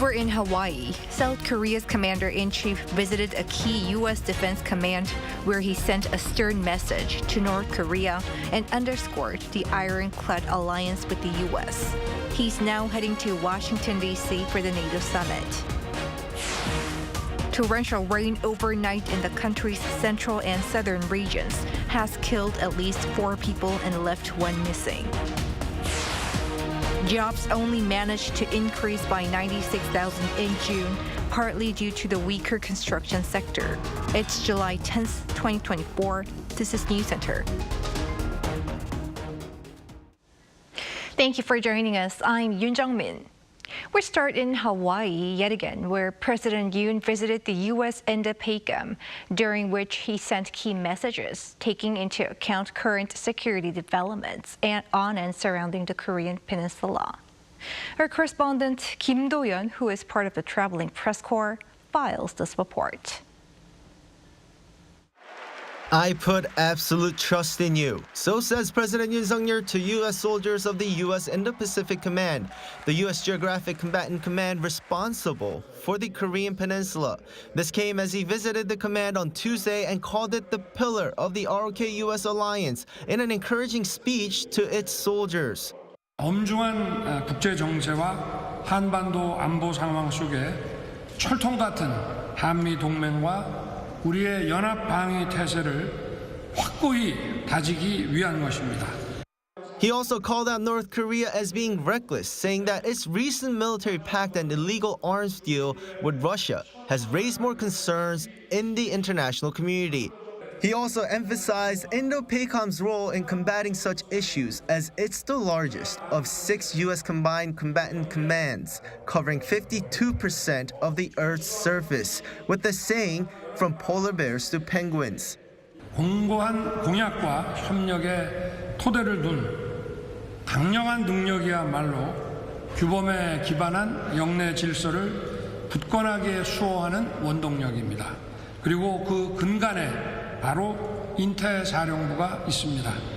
Over in Hawaii, South Korea's commander-in-chief visited a key U.S. defense command where he sent a stern message to North Korea and underscored the ironclad alliance with the U.S. He's now heading to Washington, D.C. for the NATO Summit. Torrential rain overnight in the country's central and southern regions has killed at least 4 people and left 1 missing. Jobs only managed to increase by 96,000 in June, partly due to the weaker construction sector. It's July 10th, 2024. This is Newscenter. Thank you for joining us. I'm Yoon Min. We start in Hawaii yet again, where President Yoon visited the U.S. INDOPACOM, during which he sent key messages, taking into account current security developments on and surrounding the Korean Peninsula. Our correspondent Kim Do-yeon, who is part of the traveling press corps, files this report. I put absolute trust in you. So says President Yoon to U.S. soldiers of the U.S. Indo-Pacific Command, the U.S. Geographic Combatant Command responsible for the Korean Peninsula. This came as he visited the command on Tuesday and called it the pillar of the ROK-U.S. alliance in an encouraging speech to its soldiers. 엄중한 국제 정세와 한반도 안보 상황 속에 철통 같은 한미 동맹과 우리의 연합 방위 태세를 확고히 다지기 위한 것입니다. He also called out North Korea as being reckless, saying that its recent military pact and illegal arms deal with Russia has raised more concerns in the international community. He also emphasized INDOPACOM's role in combating such issues, as it's the largest of 6 U.S. combined combatant commands, covering 52% of the Earth's surface, with the saying, from polar bears to penguins. 공고한 공약과 협력에 토대를 둔 강력한 능력이야말로 규범에 기반한 영내 질서를 굳건하게 수호하는 원동력입니다. 그리고 그 근간에 바로 인태사령부가 있습니다.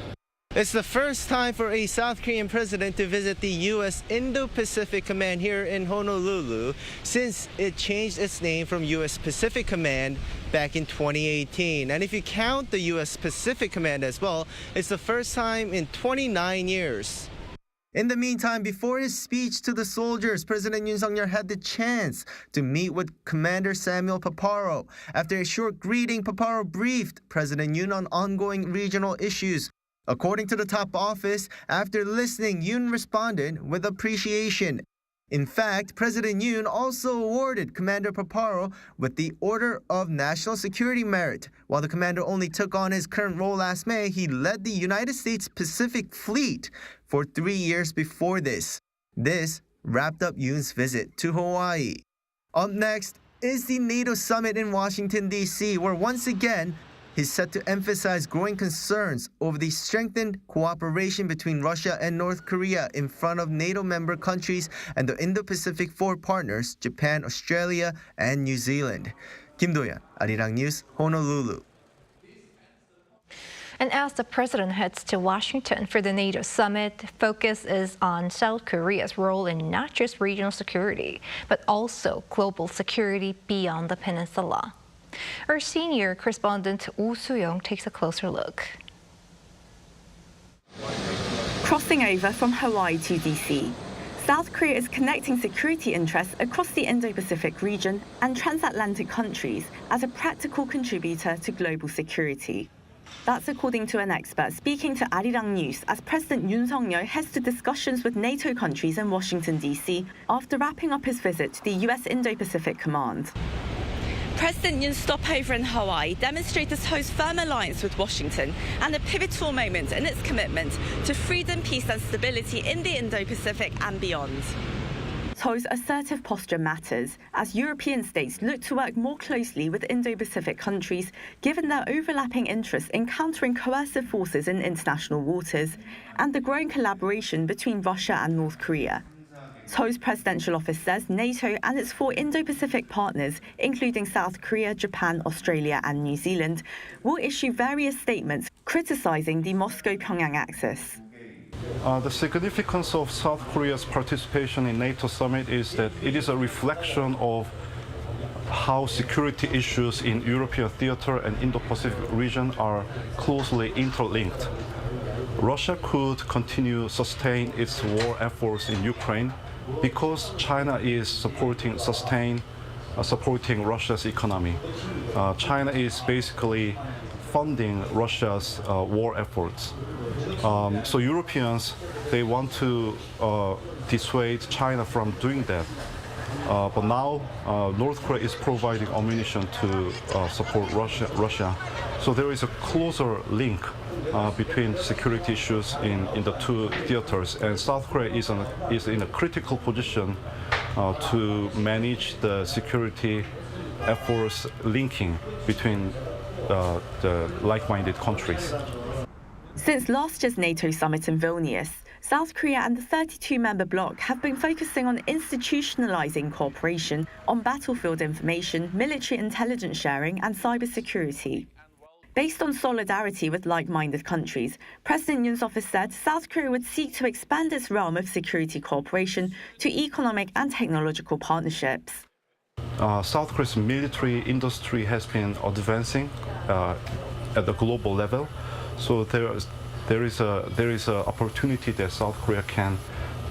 It's the first time for a South Korean president to visit the U.S. Indo-Pacific Command here in Honolulu since it changed its name from U.S. Pacific Command back in 2018. And if you count the U.S. Pacific Command as well, it's the first time in 29 years. In the meantime, before his speech to the soldiers, President Yoon had the chance to meet with Commander Samuel Paparo. After a short greeting, Paparo briefed President Yoon on ongoing regional issues. According to the top office, after listening, Yoon responded with appreciation. In fact, President Yoon also awarded Commander Paparo with the Order of National Security Merit. While the commander only took on his current role last May, he led the United States Pacific Fleet for 3 years before this. This wrapped up Yoon's visit to Hawaii. Up next is the NATO Summit in Washington, D.C., where once again, he's set to emphasize growing concerns over the strengthened cooperation between Russia and North Korea in front of NATO member countries and the Indo-Pacific 4 partners, Japan, Australia, and New Zealand. Kim Do-yeon, Arirang News, Honolulu. And as the president heads to Washington for the NATO summit, focus is on South Korea's role in not just regional security, but also global security beyond the peninsula. Our senior correspondent Woo Soo-young takes a closer look. Crossing over from Hawaii to DC, South Korea is connecting security interests across the Indo-Pacific region and transatlantic countries as a practical contributor to global security. That's according to an expert speaking to Arirang News as President Yoon heads to discussions with NATO countries in Washington, D.C. after wrapping up his visit to the U.S. Indo-Pacific Command. President Yoon's stopover in Hawaii demonstrated Seoul's firm alliance with Washington and a pivotal moment in its commitment to freedom, peace and stability in the Indo-Pacific and beyond. Seoul's assertive posture matters as European states look to work more closely with Indo-Pacific countries given their overlapping interests in countering coercive forces in international waters and the growing collaboration between Russia and North Korea. Seoul's presidential office says NATO and its 4 Indo-Pacific partners, including South Korea, Japan, Australia and New Zealand, will issue various statements criticising the Moscow-Pyongyang axis. The significance of South Korea's participation in NATO Summit is that it is a reflection of how security issues in European theater and Indo-Pacific region are closely interlinked. Russia could continue sustain its war efforts in Ukraine because China is supporting Russia's economy. China is basically funding Russia's war efforts. So Europeans, they want to dissuade China from doing that. But now North Korea is providing ammunition to support Russia. So there is a closer link between security issues in the two theaters, and South Korea is in a critical position to manage the security efforts linking between the like-minded countries. Since last year's NATO summit in Vilnius, South Korea and the 32-member bloc have been focusing on institutionalizing cooperation on battlefield information, military intelligence sharing, and cybersecurity. Based on solidarity with like-minded countries, President Yoon's office said South Korea would seek to expand its realm of security cooperation to economic and technological partnerships. South Korea's military industry has been advancing at the global level, so there is a opportunity that South Korea can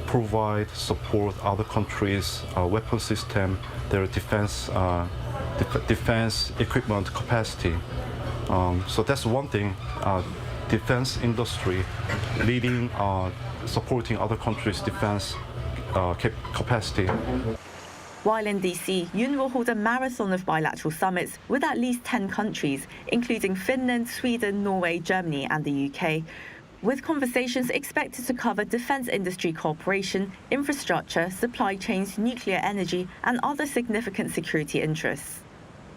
provide support other countries' weapon system, their defense equipment capacity. So that's one thing. Defense industry leading, supporting other countries' defense capacity. While in DC, Yoon will hold a marathon of bilateral summits with at least 10 countries, including Finland, Sweden, Norway, Germany, and the UK, with conversations expected to cover defense industry cooperation, infrastructure, supply chains, nuclear energy, and other significant security interests.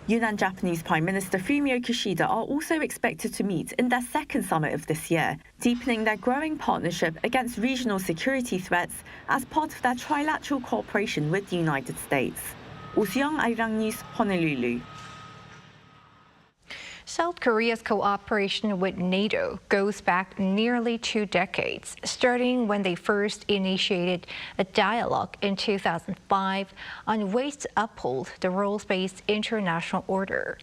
Yoon and Japanese Prime Minister Fumio Kishida are also expected to meet in their second summit of this year, deepening their growing partnership against regional security threats as part of their trilateral cooperation with the United States. 오수영, Arirang News, Honolulu. South Korea's cooperation with NATO goes back nearly 2 decades, starting when they first initiated a dialogue in 2005 on ways to uphold the rules-based international order.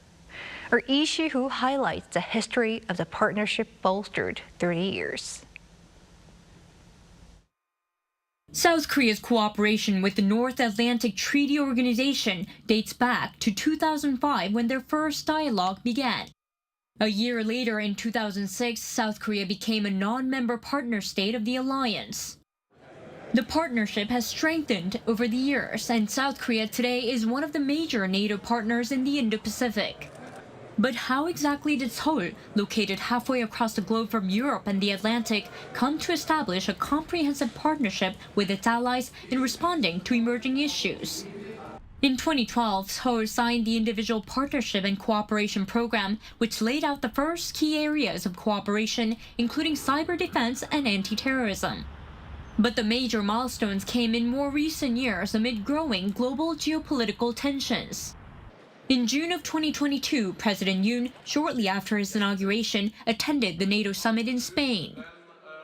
Our Lee Si-hu highlights the history of the partnership bolstered through the years. South Korea's cooperation with the North Atlantic Treaty Organization dates back to 2005 when their first dialogue began. A year later, in 2006, South Korea became a non-member partner state of the alliance. The partnership has strengthened over the years, and South Korea today is one of the major NATO partners in the Indo-Pacific. But how exactly did Seoul, located halfway across the globe from Europe and the Atlantic, come to establish a comprehensive partnership with its allies in responding to emerging issues? In 2012, Seoul signed the Individual Partnership and Cooperation Program, which laid out the first key areas of cooperation, including cyber defense and anti-terrorism. But the major milestones came in more recent years amid growing global geopolitical tensions. In June of 2022, President Yoon, shortly after his inauguration, attended the NATO Summit in Spain.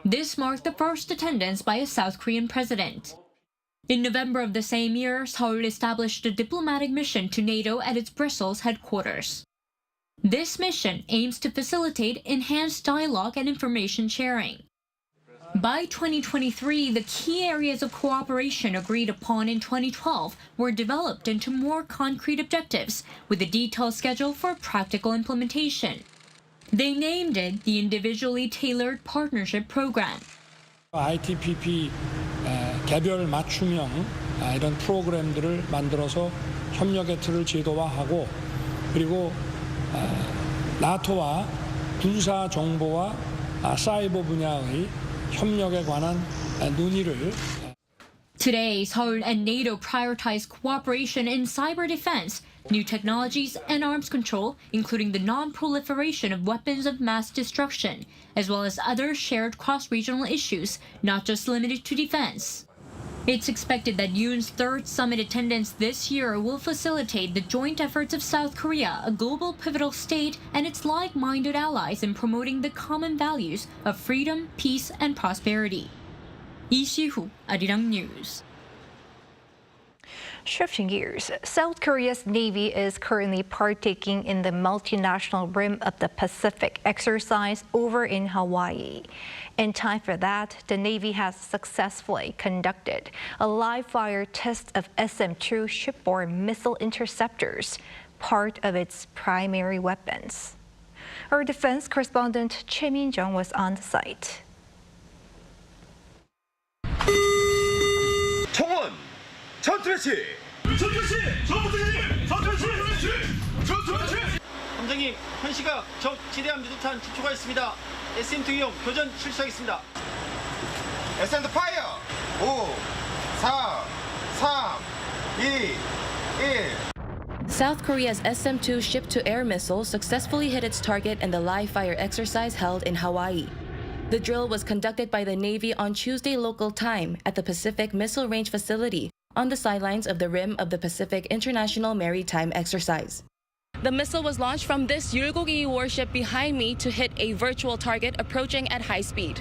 This marked the first attendance by a South Korean president. In November of the same year, Seoul established a diplomatic mission to NATO at its Brussels headquarters. This mission aims to facilitate enhanced dialogue and information sharing. By 2023, the key areas of cooperation agreed upon in 2012 were developed into more concrete objectives, with a detailed schedule for practical implementation. They named it the Individually Tailored Partnership Program. ITPP 개별 맞춤형 이런 프로그램들을 만들어서 협력의 틀을 제도화하고 그리고 나토와 군사 정보와 사이버 분야의 협력에 관한 논의를 Today, Seoul and NATO prioritize cooperation in cyber defense, new technologies, and arms control, including the non-proliferation of weapons of mass destruction, as well as other shared cross-regional issues, not just limited to defense. It's expected that Yoon's third summit attendance this year will facilitate the joint efforts of South Korea, a global pivotal state, and its like-minded allies in promoting the common values of freedom, peace, and prosperity. Lee Si-hoo, Arirang News. Shifting gears, South Korea's Navy is currently partaking in the multinational Rim of the Pacific exercise over in Hawaii. In time for that, the Navy has successfully conducted a live-fire test of SM-2 shipborne missile interceptors, part of its primary weapons. Our defense correspondent Choi Min-jung was on the site. 청원 전투배치 함장님, 현 시각 적 지대함 유도탄 집초가 있습니다. SM2 이용 교전 실시하겠습니다. SM 파이어 5 4 3 2 1 South Korea's SM-2 ship-to-air missile successfully hit its target in the live-fire exercise held in Hawaii. The drill was conducted by the Navy on Tuesday local time at the Pacific Missile Range facility on the sidelines of the Rim of the Pacific International Maritime Exercise. The missile was launched from this Yulgogi warship behind me to hit a virtual target approaching at high speed.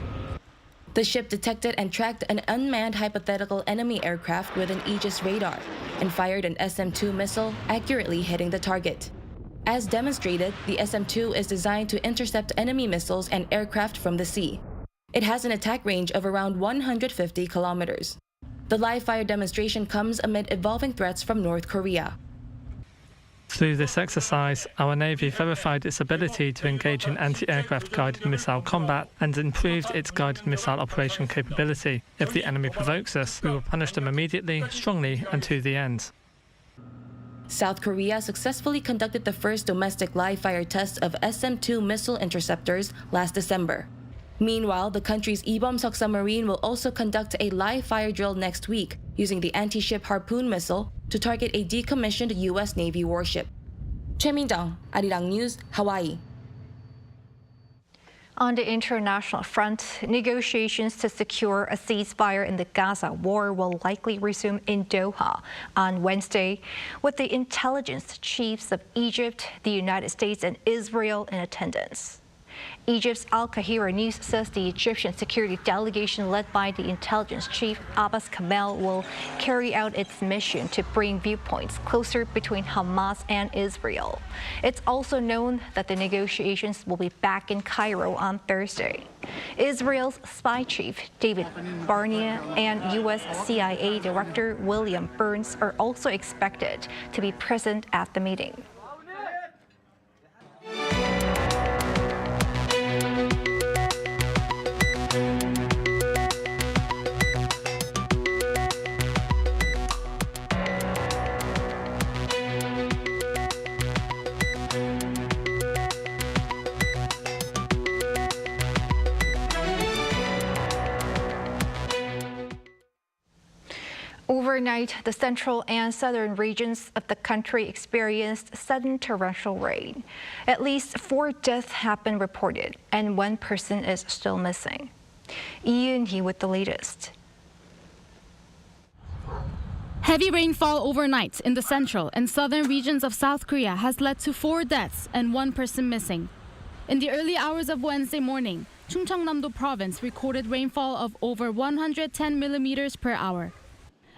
The ship detected and tracked an unmanned hypothetical enemy aircraft with an Aegis radar and fired an SM-2 missile, accurately hitting the target. As demonstrated, the SM-2 is designed to intercept enemy missiles and aircraft from the sea. It has an attack range of around 150 kilometers. The live-fire demonstration comes amid evolving threats from North Korea. Through this exercise, our Navy verified its ability to engage in anti-aircraft guided missile combat and improved its guided missile operation capability. If the enemy provokes us, we will punish them immediately, strongly, and to the end. South Korea successfully conducted the first domestic live-fire test of SM-2 missile interceptors last December. Meanwhile, the country's Ibomseok submarine will also conduct a live-fire drill next week using the anti-ship Harpoon missile to target a decommissioned U.S. Navy warship. Choi Min-jung, Arirang News, Hawaii. On the international front, negotiations to secure a ceasefire in the Gaza war will likely resume in Doha on Wednesday, with the intelligence chiefs of Egypt, the United States, and Israel in attendance. Egypt's Al Kahira News says the Egyptian security delegation led by the intelligence chief Abbas Kamel will carry out its mission to bring viewpoints closer between Hamas and Israel. It's also known that the negotiations will be back in Cairo on Thursday. Israel's spy chief David Barnea and U.S. CIA Director William Burns are also expected to be present at the meeting. Overnight, the central and southern regions of the country experienced sudden torrential rain. At least 4 deaths have been reported, and 1 person is still missing. Yoon with the latest. Heavy rainfall overnight in the central and southern regions of South Korea has led to 4 deaths and 1 person missing. In the early hours of Wednesday morning, Chungcheongnam-do province recorded rainfall of over 110 millimeters per hour.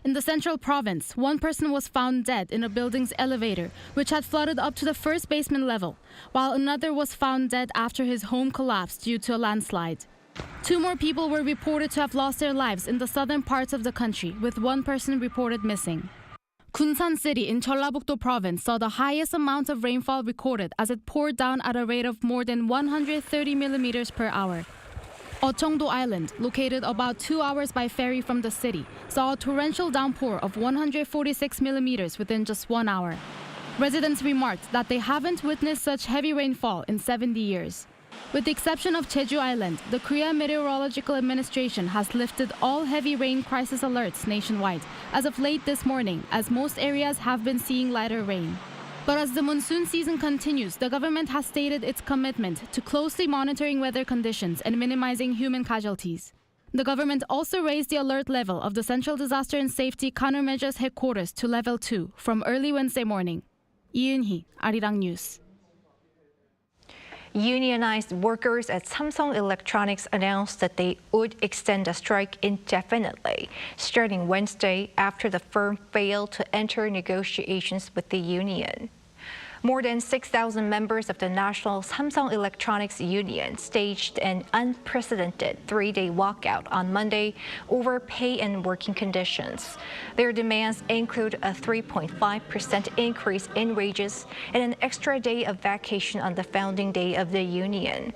In the central province, 1 person was found dead in a building's elevator, which had flooded up to the first basement level, while another was found dead after his home collapsed due to a landslide. 2 more people were reported to have lost their lives in the southern parts of the country, with 1 person reported missing. Kunsan City in Jeollabuk-do province saw the highest amount of rainfall recorded as it poured down at a rate of more than 130 millimeters per hour. Ochongdo Island, located about 2 hours by ferry from the city, saw a torrential downpour of 146 millimeters within just 1 hour. Residents remarked that they haven't witnessed such heavy rainfall in 70 years. With the exception of Jeju Island, the Korea Meteorological Administration has lifted all heavy rain crisis alerts nationwide as of late this morning, as most areas have been seeing lighter rain. But as the monsoon season continues, the government has stated its commitment to closely monitoring weather conditions and minimizing human casualties. The government also raised the alert level of the Central Disaster and Safety Countermeasures Headquarters to Level 2 from early Wednesday morning. Yoon, Arirang News. Unionized workers at Samsung Electronics announced that they would extend the strike indefinitely, starting Wednesday after the firm failed to enter negotiations with the union. More than 6,000 members of the National Samsung Electronics Union staged an unprecedented three-day walkout on Monday over pay and working conditions. Their demands include a 3.5% increase in wages and an extra day of vacation on the founding day of the union.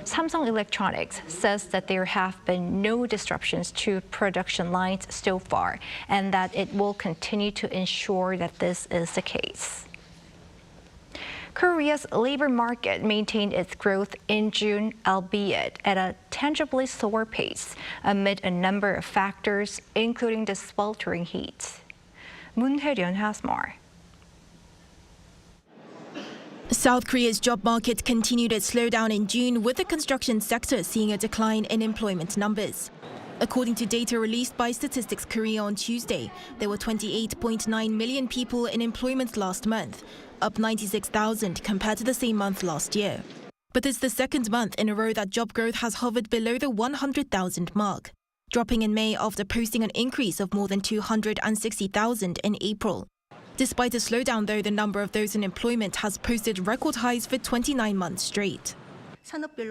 Samsung Electronics says that there have been no disruptions to production lines so far and that it will continue to ensure that this is the case. Korea's labor market maintained its growth in June, albeit at a tangibly slower pace, amid a number of factors, including the sweltering heat. Moon Hae-ryun has more. South Korea's job market continued its slowdown in June, with the construction sector seeing a decline in employment numbers. According to data released by Statistics Korea on Tuesday, there were 28.9 million people in employment last month, up 96,000 compared to the same month last year. But it's the second month in a row that job growth has hovered below the 100,000 mark, dropping in May after posting an increase of more than 260,000 in April. Despite a slowdown, though, the number of those in employment has posted record highs for 29 months straight.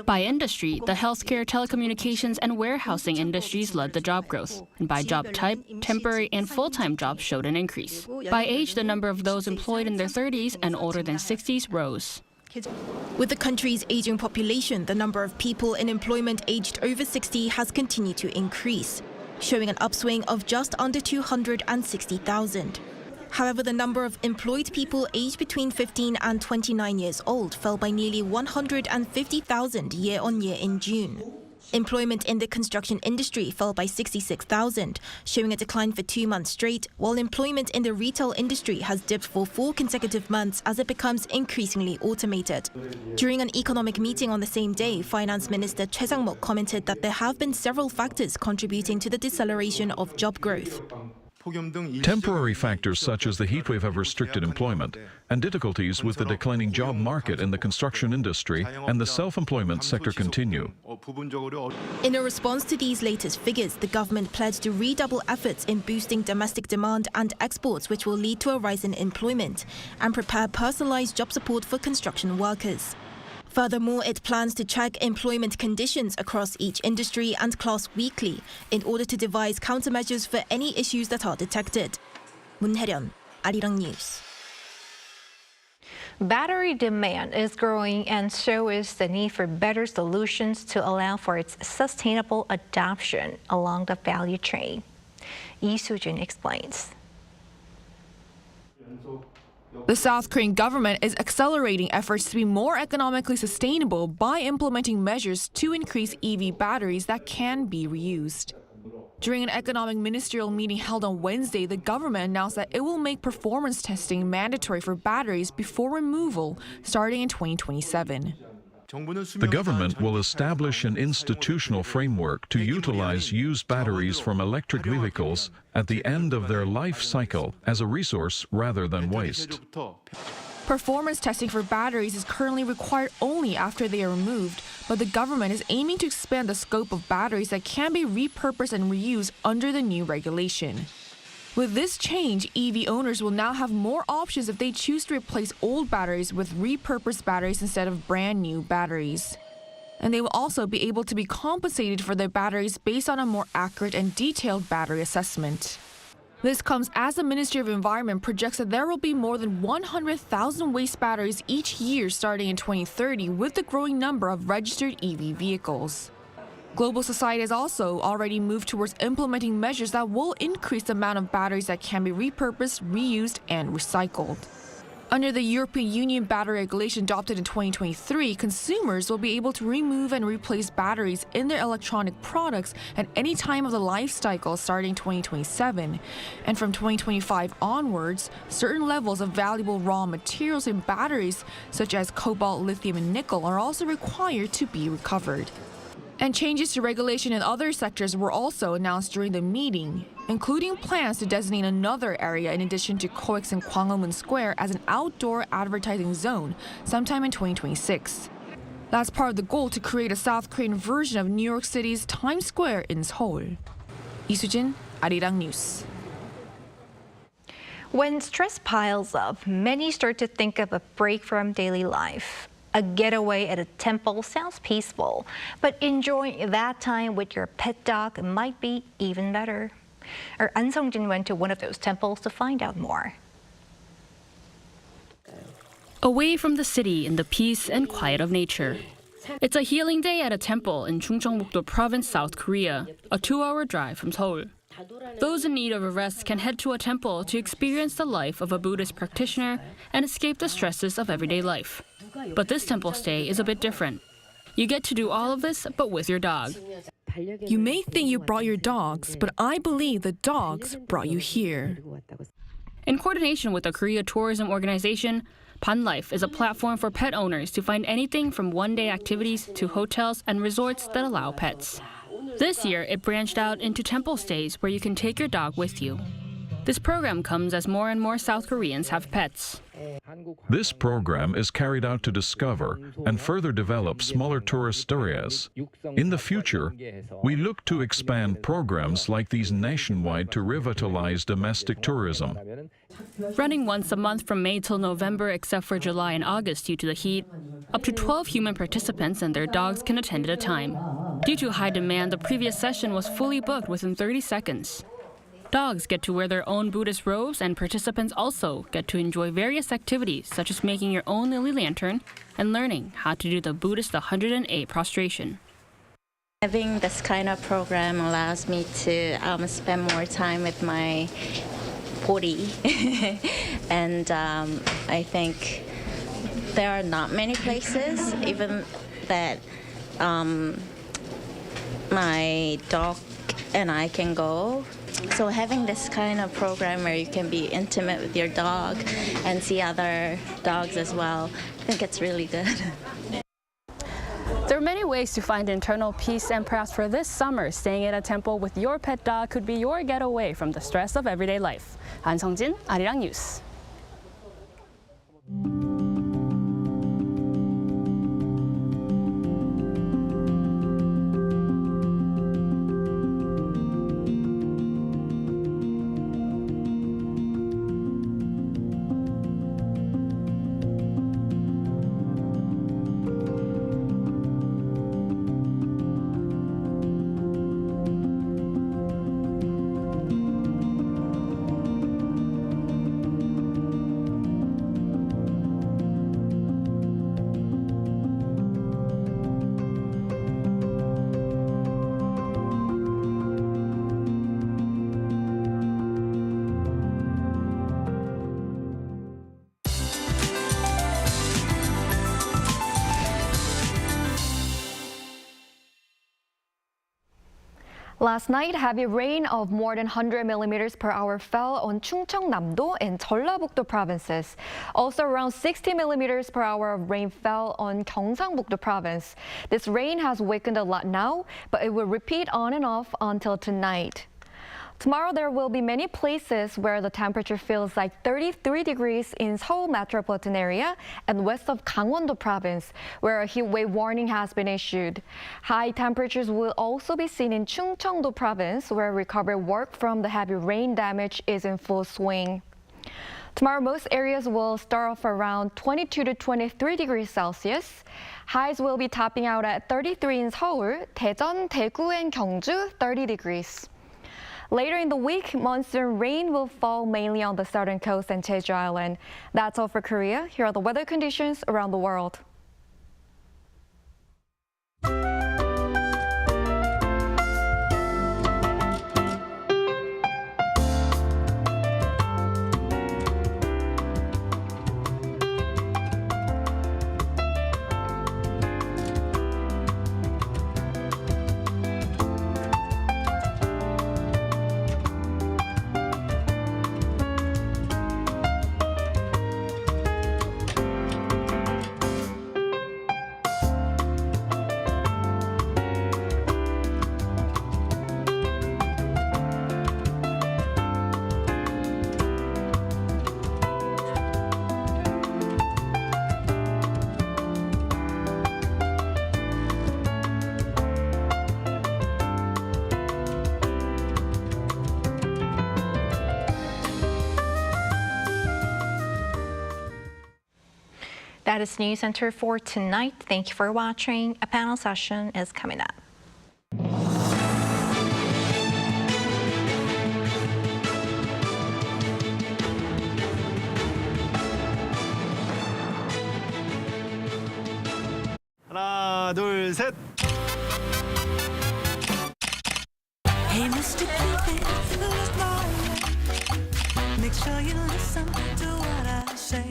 By industry, the healthcare, telecommunications, and warehousing industries led the job growth. And by job type, temporary and full-time jobs showed an increase. By age, the number of those employed in their 30s and older than 60s rose. With the country's aging population, the number of people in employment aged over 60 has continued to increase, showing an upswing of just under 260,000. However, the number of employed people aged between 15 and 29 years old fell by nearly 150,000 year-on-year in June. Employment in the construction industry fell by 66,000, showing a decline for 2 months straight, while employment in the retail industry has dipped for 4 consecutive months as it becomes increasingly automated. During an economic meeting on the same day, Finance Minister Choi Sang-mok commented that there have been several factors contributing to the deceleration of job growth. Temporary factors such as the heatwave have restricted employment, and difficulties with the declining job market in the construction industry and the self-employment sector continue. In a response to these latest figures, the government pledged to redouble efforts in boosting domestic demand and exports, which will lead to a rise in employment, and prepare personalized job support for construction workers. Furthermore, it plans to check employment conditions across each industry and class weekly in order to devise countermeasures for any issues that are detected. Moon Hae-ryun, Arirang News. Battery demand is growing, and so is the need for better solutions to allow for its sustainable adoption along the value chain. Lee Soo-jin explains. The South Korean government is accelerating efforts to be more economically sustainable by implementing measures to increase EV batteries that can be reused. During an economic ministerial meeting held on Wednesday, the government announced that it will make performance testing mandatory for batteries before removal, starting in 2027. The government will establish an institutional framework to utilize used batteries from electric vehicles at the end of their life cycle as a resource rather than waste. Performance testing for batteries is currently required only after they are removed, but the government is aiming to expand the scope of batteries that can be repurposed and reused under the new regulation. With this change, EV owners will now have more options if they choose to replace old batteries with repurposed batteries instead of brand new batteries. And they will also be able to be compensated for their batteries based on a more accurate and detailed battery assessment. This comes as the Ministry of Environment projects that there will be more than 100,000 waste batteries each year starting in 2030 with the growing number of registered EV vehicles. Global society has also already moved towards implementing measures that will increase the amount of batteries that can be repurposed, reused, and recycled. Under the European Union battery regulation adopted in 2023, consumers will be able to remove and replace batteries in their electronic products at any time of the life cycle starting 2027. And from 2025 onwards, certain levels of valuable raw materials in batteries, such as cobalt, lithium, and nickel, are also required to be recovered. And changes to regulation in other sectors were also announced during the meeting, including plans to designate another area in addition to COEX and Gwanghwamun Square as an outdoor advertising zone sometime in 2026. That's part of the goal to create a South Korean version of New York City's Times Square in Seoul. 이수진, Arirang News. When stress piles up, many start to think of a break from daily life. A getaway at a temple sounds peaceful, but enjoying that time with your pet dog might be even better. Our An Sung-jin went to one of those temples to find out more. Away from the city in the peace and quiet of nature. It's a healing day at a temple in Chungcheongbuk-do Province, South Korea, a 2-hour drive from Seoul. Those in need of a rest can head to a temple to experience the life of a Buddhist practitioner and escape the stresses of everyday life. But this temple stay is a bit different. You get to do all of this, but with your dog. You may think you brought your dogs, but I believe the dogs brought you here. In coordination with the Korea Tourism Organization, Pan Life is a platform for pet owners to find anything from one-day activities to hotels and resorts that allow pets. This year, it branched out into temple stays where you can take your dog with you. This program comes as more and more South Koreans have pets. This program is carried out to discover and further develop smaller tourist areas. In the future, we look to expand programs like these nationwide to revitalize domestic tourism. Running once a month from May till November except for July and August due to the heat, up to 12 human participants and their dogs can attend at a time. Due to high demand, the previous session was fully booked within 30 seconds. Dogs get to wear their own Buddhist robes, and participants also get to enjoy various activities such as making your own lily lantern and learning how to do the Buddhist 108 prostration. Having this kind of program allows me to spend more time with my body and I think there are not many places even that my dog and I can go. So having this kind of program where you can be intimate with your dog and see other dogs as well, I think it's really good. There are many ways to find internal peace, and perhaps for this summer, staying at a temple with your pet dog could be your getaway from the stress of everyday life. An Sung-jin, Arirang News. Last night, heavy rain of more than 100 millimeters per hour fell on Chungcheongnam-do and Jeollabuk-do provinces. Also, around 60 millimeters per hour of rain fell on Gyeongsang-buk-do province. This rain has weakened a lot now, but it will repeat on and off until tonight. Tomorrow, there will be many places where the temperature feels like 33 degrees in Seoul metropolitan area and west of Gangwon-do province, where a heat wave warning has been issued. High temperatures will also be seen in Chungcheong-do province, where recovery work from the heavy rain damage is in full swing. Tomorrow, most areas will start off around 22 to 23 degrees Celsius. Highs will be topping out at 33 in Seoul, Daejeon, Daegu, and Gyeongju, 30 degrees. Later in the week, monsoon rain will fall mainly on the southern coast and Jeju Island. That's all for Korea. Here are the weather conditions around the world. That is Newscenter for tonight. Thank you for watching. A panel session is coming up. 하나, 둘, 셋. Hey, Mr. Cupid, look my way. Make sure you listen to what I say.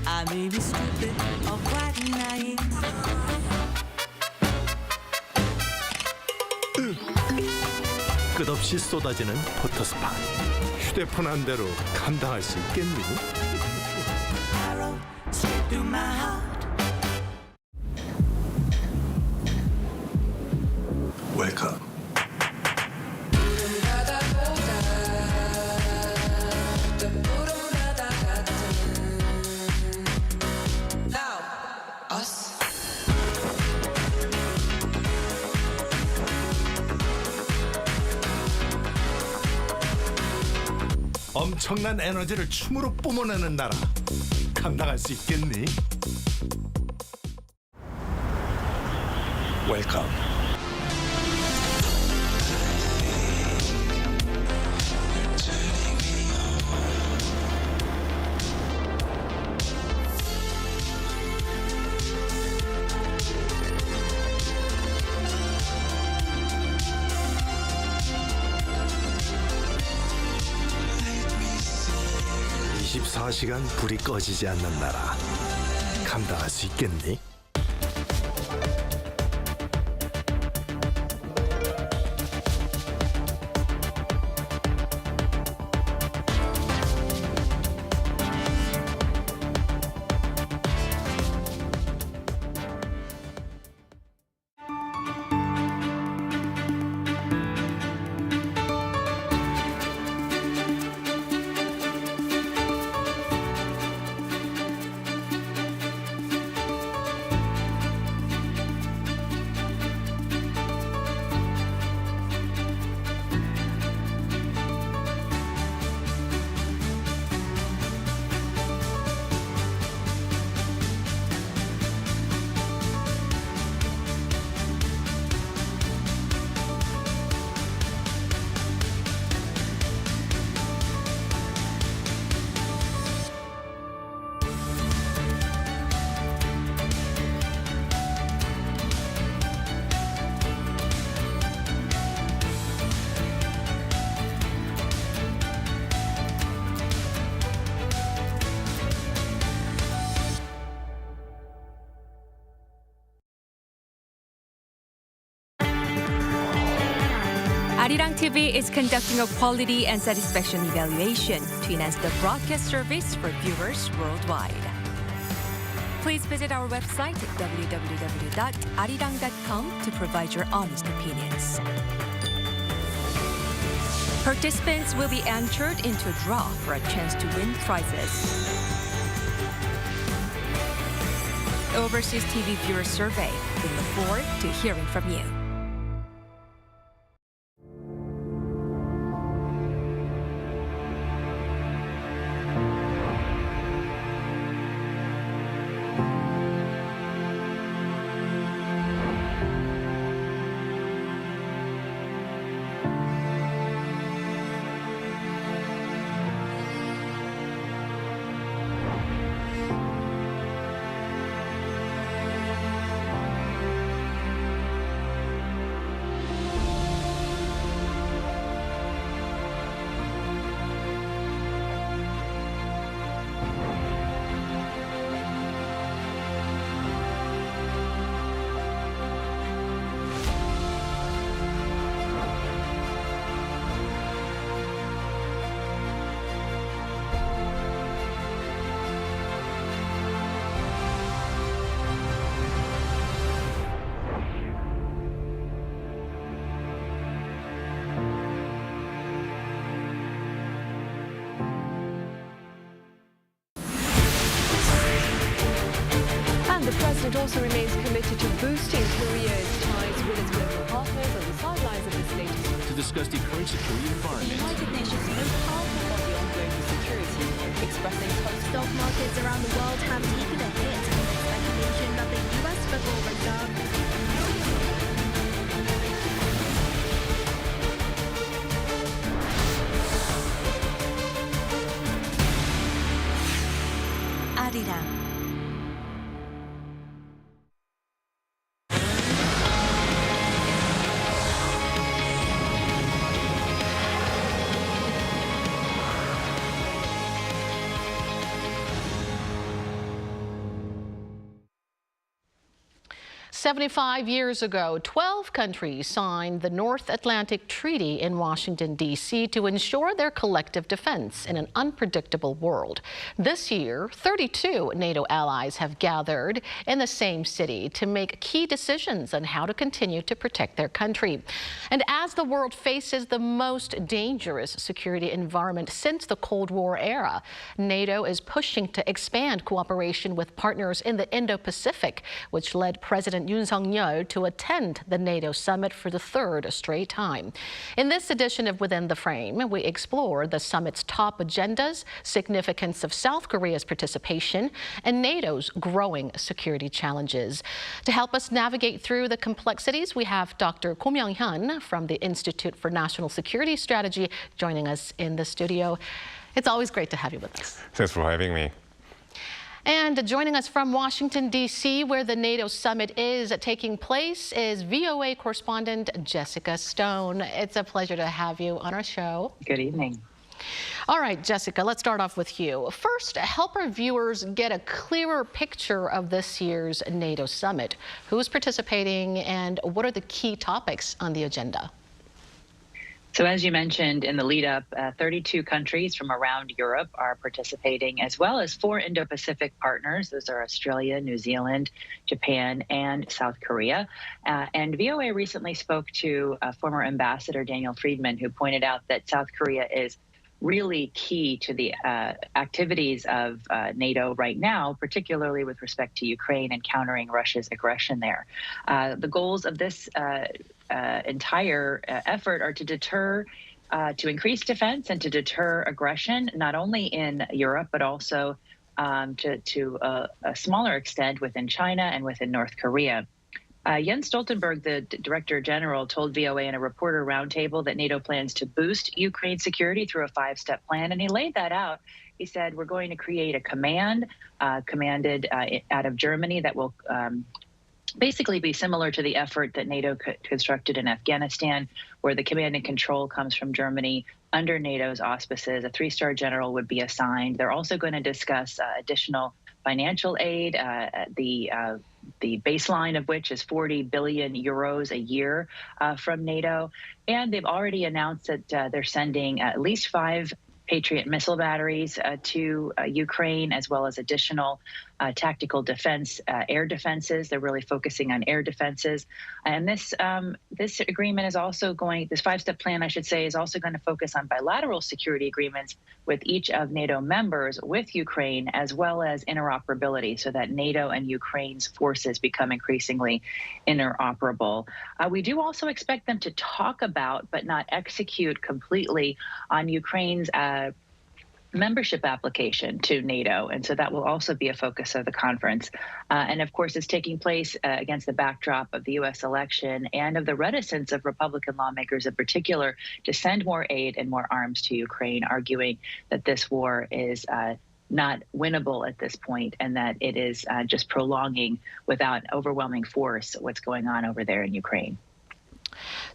I may be stupid or quite naive. 끝없이 쏟아지는 포토스팟. 휴대폰 한 대로 감당할 수 있겠니? Arrow straight through my heart. 웰컴. 엄청난 에너지를 춤으로 뿜어내는 나라. 감당할 수 있겠니? 웰컴. 24시간 불이 꺼지지 않는 나라. 감당할 수 있겠니? Arirang TV is conducting a quality and satisfaction evaluation to enhance the broadcast service for viewers worldwide. Please visit our website www.arirang.com to provide your honest opinions. Participants will be entered into a draw for a chance to win prizes. Overseas TV Viewer Survey. We look forward to hearing from you. The president also remains committed to boosting Korea's ties with its global partners on the sidelines of this latest. To discuss the current security environment. The United Nations most powerful body on global security. security, expressing hope. Stock markets around the world have taken a hit amid speculation that the U.S. Federal Reserve Arirang. "75 years ago, 12 countries signed the North Atlantic Treaty in Washington, D.C. to ensure their collective defense in an unpredictable world. This year, 32 NATO allies have gathered in the same city to make key decisions on how to continue to protect their country. And as the world faces the most dangerous security environment since the Cold War era, NATO is pushing to expand cooperation with partners in the Indo-Pacific, which led President Yoon to attend the NATO Summit for the third straight time. In this edition of Within the Frame, we explore the summit's top agendas, significance of South Korea's participation, and NATO's growing security challenges. To help us navigate through the complexities, we have Dr. Ko Myung-hyun from the Institute for National Security Strategy joining us in the studio. It's always great to have you with us. Thanks for having me. And joining us from Washington, D.C., where the NATO summit is taking place, is VOA correspondent Jessica Stone. It's a pleasure to have you on our show. Good evening. All right, Jessica, let's start off with you. First, help our viewers get a clearer picture of this year's NATO summit. Who's participating and what are the key topics on the agenda? So as you mentioned in the lead up, 32 countries from around Europe are participating, as well as 4 Indo-Pacific partners. Those are Australia, New Zealand, Japan, and South Korea. And VOA recently spoke to former Ambassador Daniel Friedman, who pointed out that South Korea is really key to the activities of NATO right now, particularly with respect to Ukraine and countering Russia's aggression there. The goals of this entire effort are to deter, to increase defense and to deter aggression, not only in Europe, but also to a smaller extent within China and within North Korea. Jens Stoltenberg, the Director General, told VOA in a reporter roundtable that NATO plans to boost Ukraine's security through a 5-step plan, and he laid that out. He said, we're going to create a command commanded out of Germany that will basically be similar to the effort that NATO constructed in Afghanistan, where the command and control comes from Germany under NATO's auspices. A 3-star general would be assigned. They're also going to discuss additional financial aid, the baseline of which is 40 billion euros a year from NATO. And they've already announced that they're sending at least 5 Patriot missile batteries to Ukraine, as well as additional tactical defense, air defenses. They're really focusing on air defenses. And this agreement is also going, this 5-step plan, I should say, is also going to focus on bilateral security agreements with each of NATO members with Ukraine, as well as interoperability, so that NATO and Ukraine's forces become increasingly interoperable. We do also expect them to talk about, but not execute completely, on Ukraine's membership application to NATO. And so that will also be a focus of the conference. And of course, it's taking place against the backdrop of the U.S. election and of the reticence of Republican lawmakers in particular to send more aid and more arms to Ukraine, arguing that this war is not winnable at this point and that it is just prolonging without overwhelming force what's going on over there in Ukraine.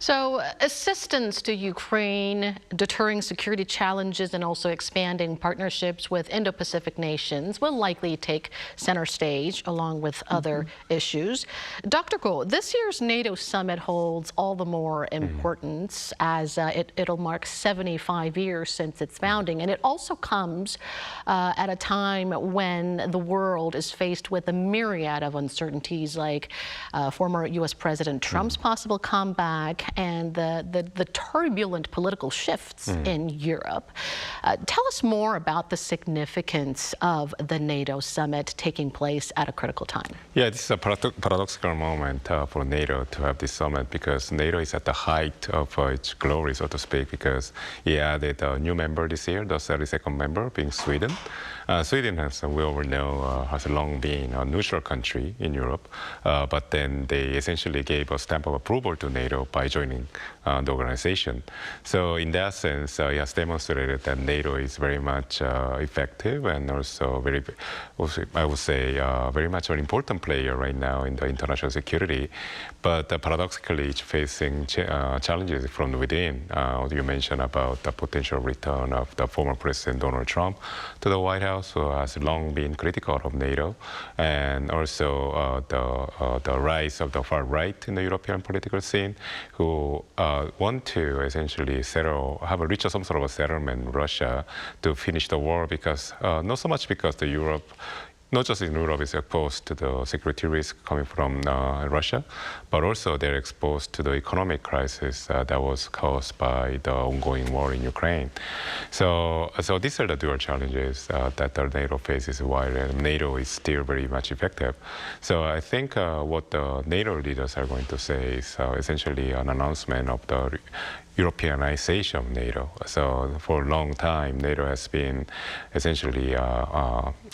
So assistance to Ukraine, deterring security challenges, and also expanding partnerships with Indo-Pacific nations will likely take center stage along with other issues. Dr. Ko, this year's NATO summit holds all the more importance as it'll mark 75 years since its founding. And it also comes at a time when the world is faced with a myriad of uncertainties, like former U.S. President Trump's possible comeback, and the turbulent political shifts in Europe. Tell us more about the significance of the NATO summit taking place at a critical time. Yeah, this is a paradoxical moment for NATO to have this summit, because NATO is at the height of its glory, so to speak, because it added a new member this year, the 32nd member being Sweden. Sweden, as we all know, has long been a neutral country in Europe, but then they essentially gave a stamp of approval to NATO by joining the organization. So in that sense, it has demonstrated that NATO is very much effective and also very, I would say, very much an important player right now in the international security. But paradoxically, it's facing challenges from within. You mentioned about the potential return of the former President Donald Trump to the White House, who has long been critical of NATO, and also the rise of the far right in the European political scene, who want to essentially reach some sort of a settlement in Russia to finish the war, because not so much because the Europe, not just in Europe, is exposed to the security risk coming from Russia, but also they're exposed to the economic crisis that was caused by the ongoing war in Ukraine. So these are the dual challenges that the NATO faces while NATO is still very much effective. So I think what the NATO leaders are going to say is essentially an announcement of the Europeanization of NATO. So for a long time, NATO has been essentially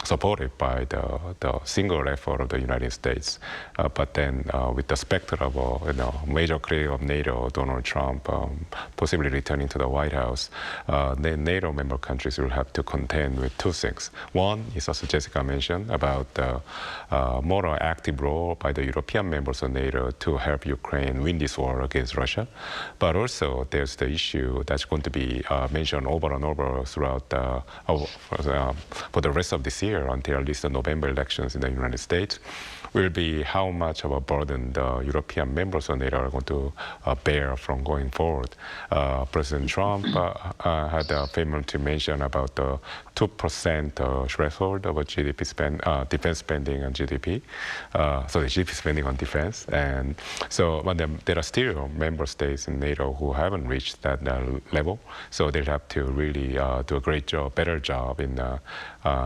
supported by the single effort of the United States. But then with the specter of a major critic of NATO, Donald Trump, possibly returning to the White House, then NATO member countries will have to contend with two things. One is, as Jessica mentioned, about the more active role by the European members of NATO to help Ukraine win this war against Russia. But also, there's the issue that's going to be mentioned over and over throughout for the rest of this year until at least the November elections in the United States, will be how much of a burden the European members of NATO are going to bear from going forward. President Trump had a famous to mention about the 2% threshold of a GDP defense spending on GDP. So the GDP spending on defense. And so there are still member states in NATO who haven't reached that level. So they'll have to really do a great job, better job in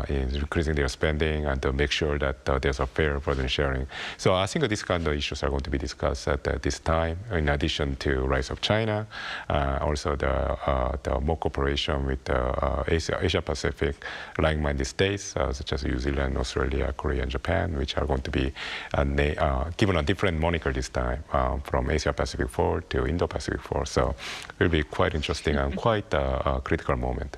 increasing their spending and to make sure that there's a fair burden sharing. So I think these kind of issues are going to be discussed at this time, in addition to rise of China, also the more cooperation with Asia Pacific, like-minded states such as New Zealand, Australia, Korea, and Japan, which are going to be given a different moniker this time, from Asia Pacific 4 to Indo-Pacific 4. So it will be quite interesting and quite a critical moment.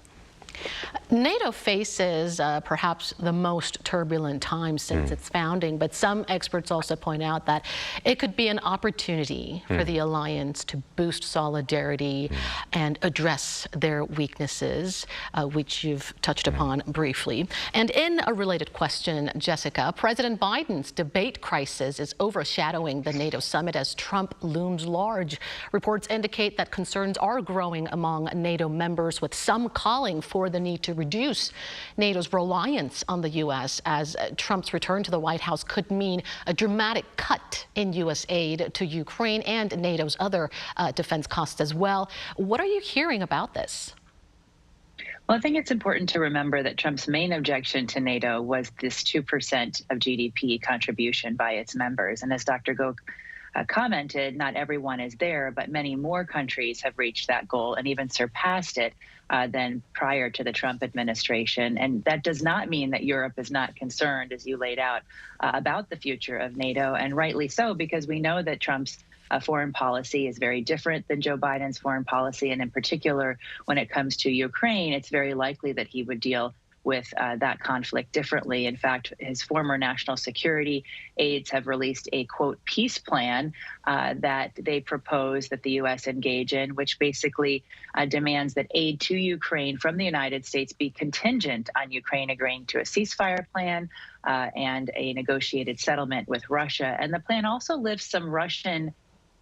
NATO faces perhaps the most turbulent time since its founding, but some experts also point out that it could be an opportunity for the alliance to boost solidarity and address their weaknesses, which you've touched upon briefly. And in a related question, Jessica, President Biden's debate crisis is overshadowing the NATO summit as Trump looms large. Reports indicate that concerns are growing among NATO members, with some calling for the need to reduce NATO's reliance on the U.S., as Trump's return to the White House could mean a dramatic cut in U.S. aid to Ukraine and NATO's other defense costs as well. What are you hearing about this? Well, I think it's important to remember that Trump's main objection to NATO was this 2% of GDP contribution by its members. And as Dr. Gok commented, not everyone is there, but many more countries have reached that goal and even surpassed it than prior to the Trump administration. And that does not mean that Europe is not concerned, as you laid out, about the future of NATO, and rightly so, because we know that Trump's foreign policy is very different than Joe Biden's foreign policy. And in particular, when it comes to Ukraine, it's very likely that he would deal with that conflict differently. In fact, his former national security aides have released a, quote, peace plan that they propose that the U.S. engage in, which basically demands that aid to Ukraine from the United States be contingent on Ukraine agreeing to a ceasefire plan and a negotiated settlement with Russia. And the plan also lifts some Russian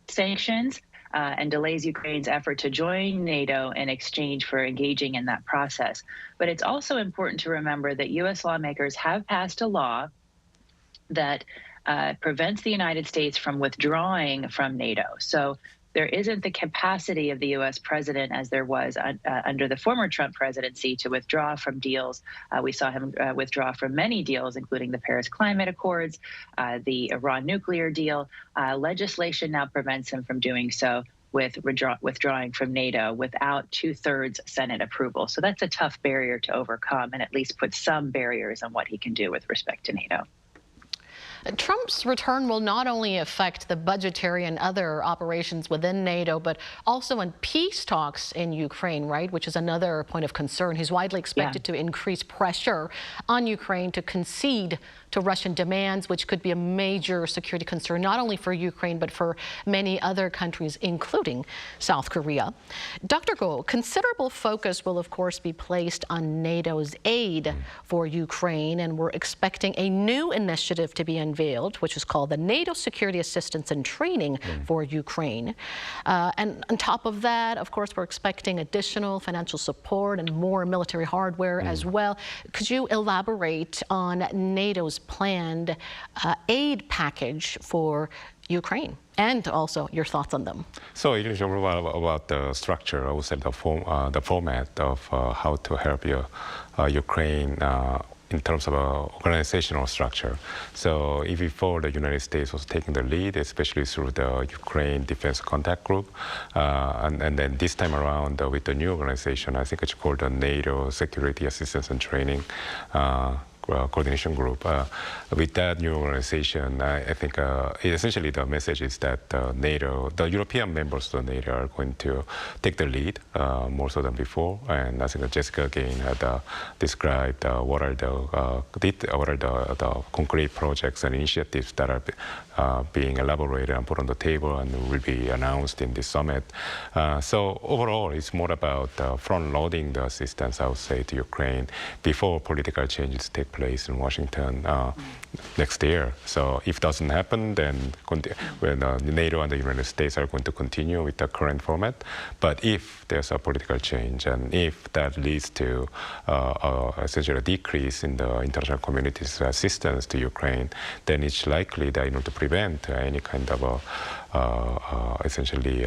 sanctions and delays Ukraine's effort to join NATO in exchange for engaging in that process. But it's also important to remember that U.S. lawmakers have passed a law that prevents the United States from withdrawing from NATO. So there isn't the capacity of the U.S. president, as there was under the former Trump presidency, to withdraw from deals. We saw him withdraw from many deals, including the Paris Climate Accords, the Iran nuclear deal. Legislation now prevents him from doing so, with withdrawing from NATO without 2/3 Senate approval. So that's a tough barrier to overcome, and at least put some barriers on what he can do with respect to NATO. Trump's return will not only affect the budgetary and other operations within NATO, but also in peace talks in Ukraine, right? Which is another point of concern. He's widely expected to increase pressure on Ukraine to concede to Russian demands, which could be a major security concern, not only for Ukraine, but for many other countries, including South Korea. Dr. Go, considerable focus will, of course, be placed on NATO's aid for Ukraine, and we're expecting a new initiative to be unveiled, which is called the NATO Security Assistance and Training for Ukraine. And on top of that, of course, we're expecting additional financial support and more military hardware as well. Could you elaborate on NATO's planned aid package for Ukraine, and also your thoughts on them? So it is about the structure, I would say the format of how to help Ukraine in terms of organizational structure. So if before the United States was taking the lead, especially through the Ukraine Defense Contact Group, and then this time around with the new organization, I think it's called the NATO Security Assistance and Training Coordination Group. With that new organization, I think essentially the message is that NATO, the European members of NATO, are going to take the lead more so than before. And I think Jessica again had described what are the concrete projects and initiatives that are being elaborated and put on the table and will be announced in this summit. So overall, it's more about front-loading the assistance, I would say, to Ukraine before political changes take place in Washington next year. So if it doesn't happen, then when NATO and the United States are going to continue with the current format. But if there's a political change, and if that leads to essentially a decrease in the international community's assistance to Ukraine, then it's likely that in order to prevent any kind of essentially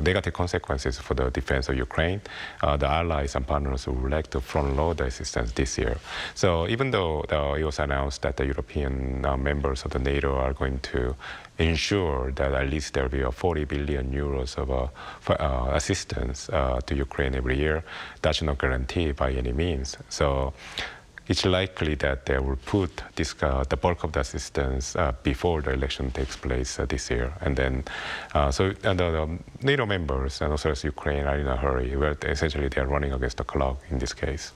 negative consequences for the defense of Ukraine, the allies and partners would like to front-load the assistance this year. So even though it was announced that the European members of the NATO are going to ensure that at least there will be 40 billion euros of assistance to Ukraine every year, that's not guaranteed by any means. So it's likely that they will put this, the bulk of the assistance before the election takes place this year. And then, the NATO members and also Ukraine are in a hurry, where essentially they are running against the clock in this case.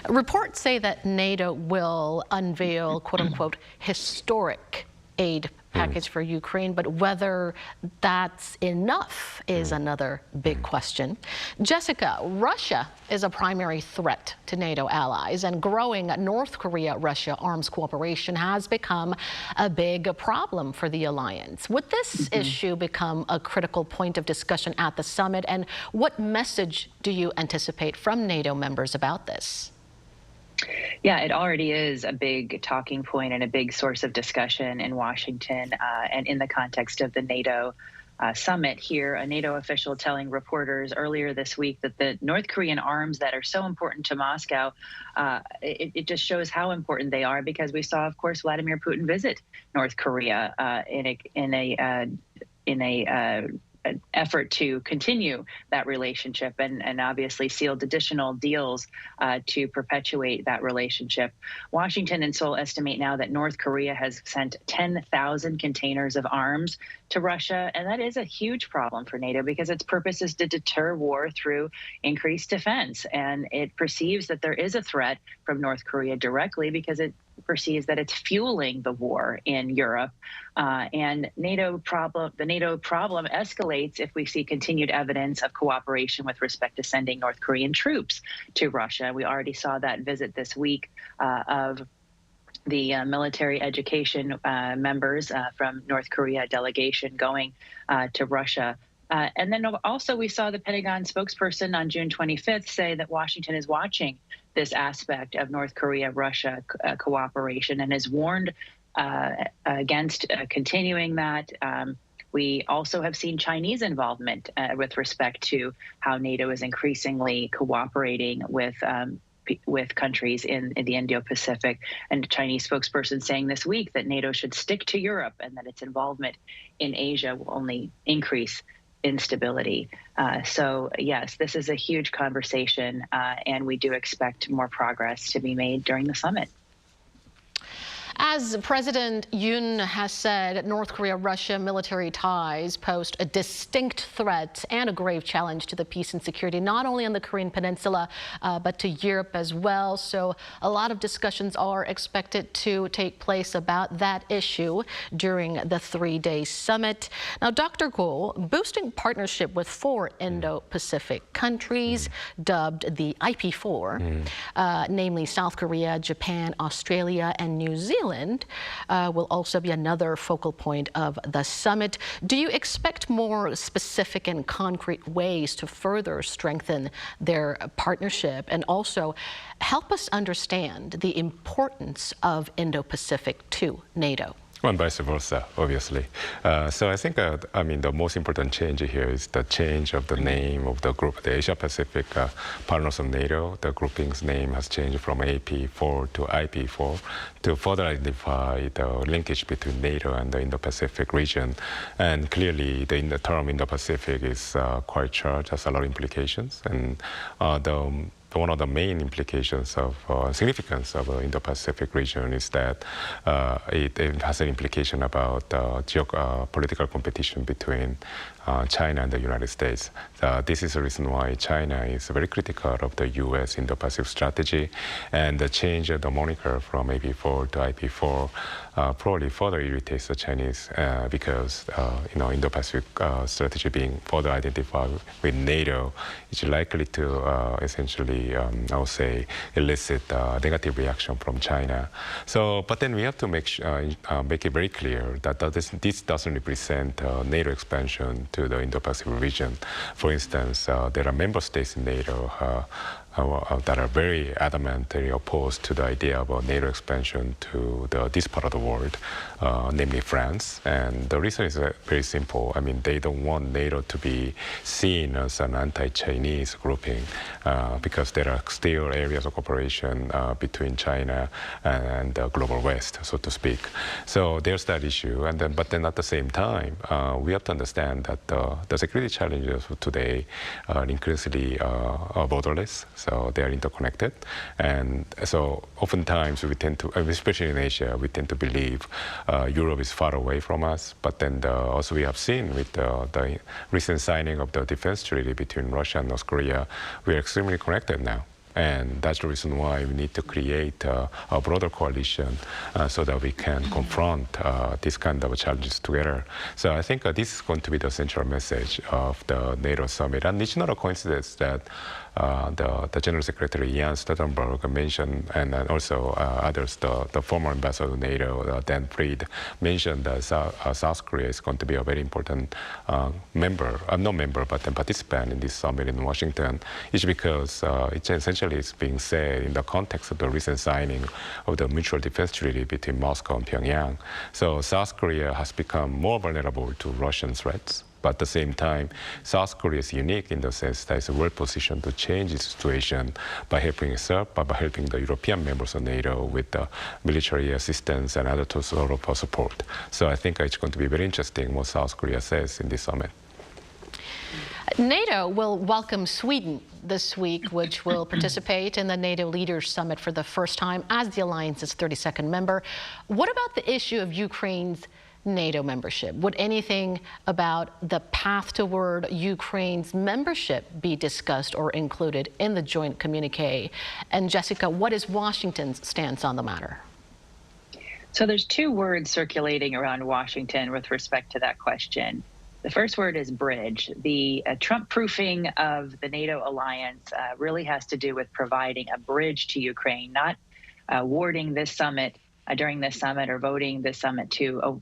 Reports say that NATO will unveil, quote-unquote, historic aid package for Ukraine, but whether that's enough is another big question. Jessica, Russia is a primary threat to NATO allies, and growing North Korea-Russia arms cooperation has become a big problem for the alliance. Would this issue become a critical point of discussion at the summit, and what message do you anticipate from NATO members about this? Yeah, it already is a big talking point and a big source of discussion in Washington and in the context of the NATO summit here. A NATO official telling reporters earlier this week that the North Korean arms that are so important to Moscow, it just shows how important they are, because we saw, of course, Vladimir Putin visit North Korea in a effort to continue that relationship and obviously sealed additional deals to perpetuate that relationship. Washington and Seoul estimate now that North Korea has sent 10,000 containers of arms to Russia, and that is a huge problem for NATO because its purpose is to deter war through increased defense, and it perceives that there is a threat from North Korea directly because it perceives that it's fueling the war in Europe, and the NATO problem escalates if we see continued evidence of cooperation with respect to sending North Korean troops to Russia. We already saw that visit this week of the military education members from North Korea delegation going to Russia. And then also we saw the Pentagon spokesperson on June 25th say that Washington is watching this aspect of North Korea-Russia cooperation and has warned against continuing that. We also have seen Chinese involvement with respect to how NATO is increasingly cooperating with countries in the Indo-Pacific, and a Chinese spokesperson saying this week that NATO should stick to Europe and that its involvement in Asia will only increase instability. So yes, this is a huge conversation, and we do expect more progress to be made during the summit. As President Yoon has said, North Korea-Russia military ties pose a distinct threat and a grave challenge to the peace and security, not only on the Korean Peninsula, but to Europe as well. So a lot of discussions are expected to take place about that issue during the three-day summit. Now, Dr. Go, boosting partnership with 4 Indo-Pacific countries, dubbed the IP4, namely South Korea, Japan, Australia, and New Zealand, will also be another focal point of the summit. Do you expect more specific and concrete ways to further strengthen their partnership, and also help us understand the importance of Indo-Pacific to NATO? And vice versa, obviously. So I think, the most important change here is the change of the name of the group, the Asia-Pacific Partners of NATO. The grouping's name has changed from AP4 to IP4 to further identify the linkage between NATO and the Indo-Pacific region. And clearly, the term Indo-Pacific is quite charged, has a lot of implications. And one of the main implications of significance of the Indo-Pacific region is that it has an implication about political competition between China and the United States. This is the reason why China is very critical of the U.S. Indo-Pacific strategy, and the change of the moniker from AP4 to IP4 probably further irritates the Chinese because Indo-Pacific strategy being further identified with NATO is likely to essentially, I would say, elicit negative reaction from China. So, but then we have to make it very clear that this doesn't represent NATO expansion to the Indo-Pacific region. For instance, there are member states in NATO that are very adamantly opposed to the idea of a NATO expansion to this part of the world, namely France. And the reason is very simple. I mean, they don't want NATO to be seen as an anti-Chinese grouping because there are still areas of cooperation between China and the global West, so to speak. So there's that issue. But then at the same time, we have to understand that the security challenges of today are increasingly borderless. So they are interconnected. And so oftentimes we tend to, especially in Asia, we tend to believe Europe is far away from us. But then also we have seen with the recent signing of the defense treaty between Russia and North Korea, we are extremely connected now. And that's the reason why we need to create a broader coalition so that we can confront these kind of challenges together. So I think this is going to be the central message of the NATO summit. And it's not a coincidence that the General Secretary Jens Stoltenberg mentioned, and also others, the former ambassador of NATO, Dan Fried, mentioned that South Korea is going to be a very important member, not member, but a participant in this summit in Washington, is because it's essentially it's being said in the context of the recent signing of the mutual defense treaty between Moscow and Pyongyang. So South Korea has become more vulnerable to Russian threats. But at the same time, South Korea is unique in the sense that it's well positioned to change its situation by helping itself, by helping the European members of NATO with military assistance and other sort of support. So I think it's going to be very interesting what South Korea says in this summit. NATO will welcome Sweden this week, which will participate in the NATO Leaders Summit for the first time as the alliance's 32nd member. What about the issue of Ukraine's NATO membership? Would anything about the path toward Ukraine's membership be discussed or included in the joint communique? And Jessica, what is Washington's stance on the matter? So there's two words circulating around Washington with respect to that question. The first word is bridge. The Trump-proofing of the NATO alliance really has to do with providing a bridge to Ukraine, not awarding this summit during this summit or voting this summit to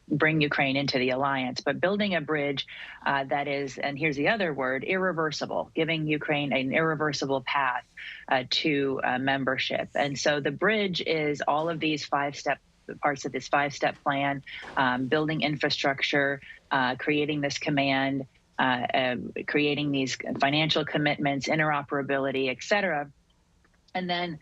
bring Ukraine into the alliance, but building a bridge that is, and here's the other word, irreversible, giving Ukraine an irreversible path to membership. And so the bridge is all of these five-step parts of this 5-step plan, building infrastructure, creating this command, creating these financial commitments, interoperability, et cetera. And then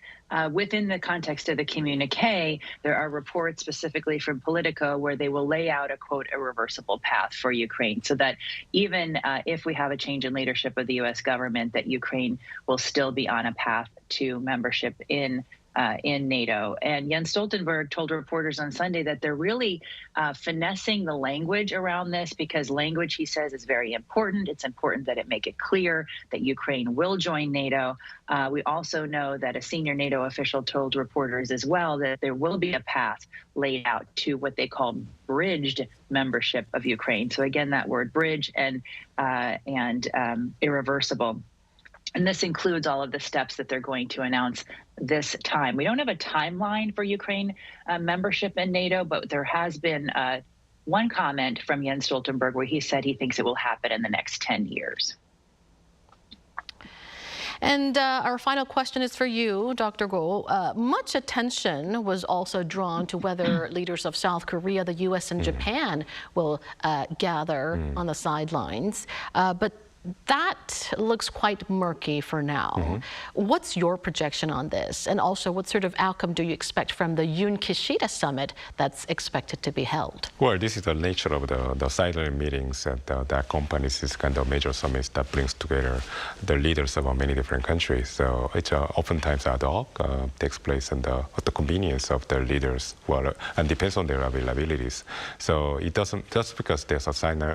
within the context of the communique, there are reports specifically from Politico where they will lay out a, quote, irreversible path for Ukraine, so that even if we have a change in leadership of the U.S. government, that Ukraine will still be on a path to membership in NATO. And Jens Stoltenberg told reporters on Sunday that they're really finessing the language around this, because language, he says, is very important. It's important that it make it clear that Ukraine will join NATO. We also know that a senior NATO official told reporters as well that there will be a path laid out to what they call bridged membership of Ukraine. So again, that word bridge and irreversible. And this includes all of the steps that they're going to announce this time. We don't have a timeline for Ukraine membership in NATO, but there has been one comment from Jens Stoltenberg where he said he thinks it will happen in the next 10 years. And our final question is for you, Dr. Go. Much attention was also drawn to whether leaders of South Korea, the U.S., and Japan will gather on the sidelines. But that looks quite murky for now. What's your projection on this? And also, what sort of outcome do you expect from the Yoon-Kishida summit that's expected to be held? Well, this is the nature of the sideline meetings that accompanies this kind of major summits that brings together the leaders of many different countries. So it's oftentimes ad hoc, takes place at the convenience of the leaders, and depends on their availabilities. So it doesn't, just because there's a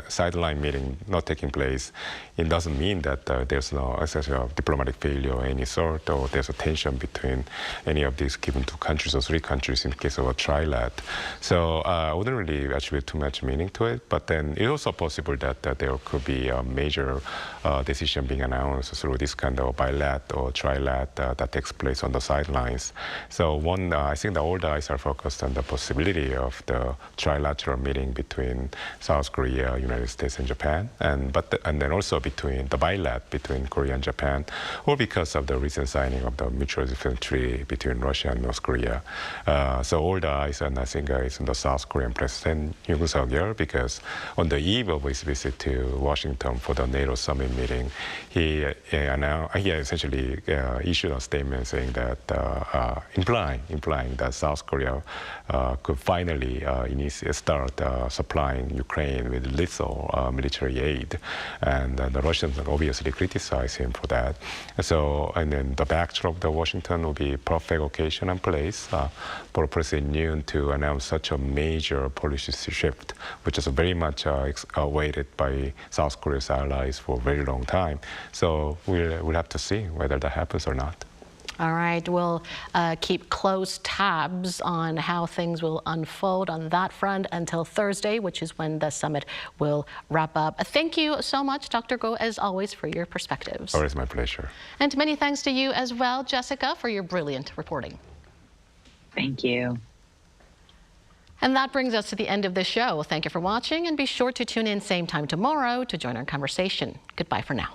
sideline meeting not taking place, it doesn't mean that there's no essential diplomatic failure of any sort, or there's a tension between any of these given 2 countries or 3 countries in case of a trilat. So I wouldn't really attribute too much meaning to it, but then it's also possible that there could be a major decision being announced through this kind of bilat or trilat that takes place on the sidelines. So one, I think that all the eyes are focused on the possibility of the trilateral meeting between South Korea, United States, and Japan, and then also between the bilat between Korea and Japan, or because of the recent signing of the mutual defense treaty between Russia and North Korea. So all the eyes, and I think, is on the South Korean President Yoon Suk-yeol, because on the eve of his visit to Washington for the NATO Summit meeting, he essentially issued a statement saying that implying that South Korea could finally start supplying Ukraine with lethal military aid, and the Russians obviously criticize him for that. So, and then the backdrop of the Washington will be perfect occasion and place for President Yoon to announce such a major policy shift, which is very much awaited by South Korea's allies for a very long time. So we'll have to see whether that happens or not. All right, we'll keep close tabs on how things will unfold on that front until Thursday, which is when the summit will wrap up. Thank you so much, Dr. Go, as always, for your perspectives. Always my pleasure. And many thanks to you as well, Jessica, for your brilliant reporting. Thank you. And that brings us to the end of the show. Thank you for watching, and be sure to tune in same time tomorrow to join our conversation. Goodbye for now.